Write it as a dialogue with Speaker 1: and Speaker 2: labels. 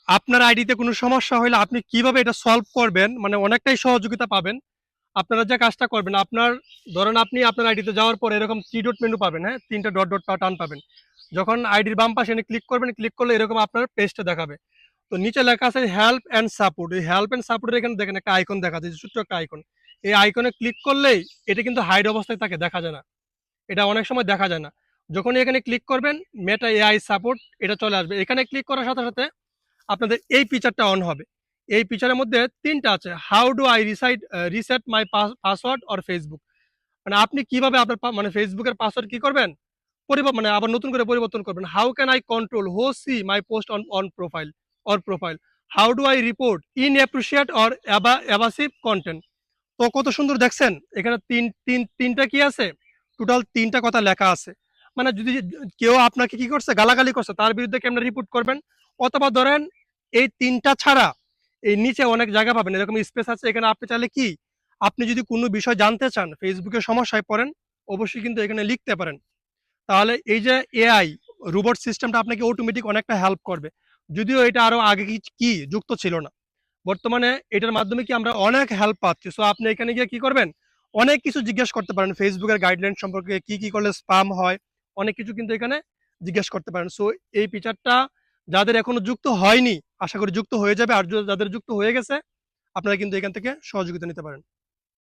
Speaker 1: আপনার আইডিতে কোনো সমস্যা হলে আপনি কিভাবে এটা সলভ করবেন, মানে অনেকটাই সহযোগিতা পাবেন। আপনারা যে কাজটা করবেন, আপনার ধরেন আপনি আপনার আইডিতে যাওয়ার পর এরকম 3 ডট মেনু পাবেন, হ্যাঁ? ৩ টা ডট টান পাবেন। যখন আইডির বাম পাশে ক্লিক করবেন, ক্লিক করলে এরকম আপনার পেজটা দেখাবে। তো নিচে লেখা আছে হেল্প অ্যান্ড সাপোর্ট। এই হেল্প অ্যান্ড সাপোর্টের এখানে দেখেন একটা আইকন দেখা যাচ্ছে, ছোট্ট একটা আইকন। এই আইকনে ক্লিক করলেই এটা কিন্তু হাইড অবস্থায় থাকে, দেখা যায় না। এটা অনেক সময় দেখা যায় না। যখনই এখানে ক্লিক করবেন, মেটা এআই সাপোর্ট এটা চলে আসবে। এখানে ক্লিক করার সাথে, সাথে আপনাদের এই ফিচারটা অন হবে। এই ফিচারের মধ্যে ৩ টা আছে। How do I reset my password or Facebook. মানে আপনি কিভাবে আপনার মানে ফেসবুকের পাসওয়ার্ড কি করবেন? মানে আবার নতুন করে পরিবর্তন করবেন। How can I control who see my post on profile? How do I report inappropriate or abusive content? তো কত সুন্দর দেখছেন? এখানে ৩ টা কি আছে? টোটাল ৩ টা কথা লেখা আছে। মানে যদি কেউ আপনাকে কি করছে? গালাগালি করছে, তার বিরুদ্ধে কেমনে রিপোর্ট করবেন? অথবা ধরেন এই ৩ টা ছাড়া এই নিচে অনেক জায়গা পাবেন। এরকম স্পেস আছে। এখানে আপনি চাইলে কি? আপনি যদি কোনো বিষয় জানতে চান, Facebook এ সমস্যায় পড়েন, অবশ্যই কিন্তু এখানে লিখতে পারেন। তাহলে এই যে এআই রোবট সিস্টেমটা আপনাকে অটোমেটিক অনেকটা হেল্প করবে। যদিও এটা আরো আগে কি যুক্ত ছিল না। বর্তমানে এটার মাধ্যমে কি আমরা অনেক হেল্প পাচ্ছি। সো আপনি এখানে গিয়ে কি করবেন? অনেক কিছু জিজ্ঞেস করতে পারেন ফেসবুকের গাইডলাইন সম্পর্কে, কি করলে স্পাম হয়, অনেক কিছু কিন্তু এখানে জিজ্ঞেস করতে পারেন। সো এই ফিচারটা যাদের এখনো যুক্ত হয়নি, আশা করি যুক্ত হয়ে যাবে। আর যাদের যুক্ত হয়ে গেছে, আপনারা কিন্তু এখান থেকে সহযোগিতা নিতে পারেন।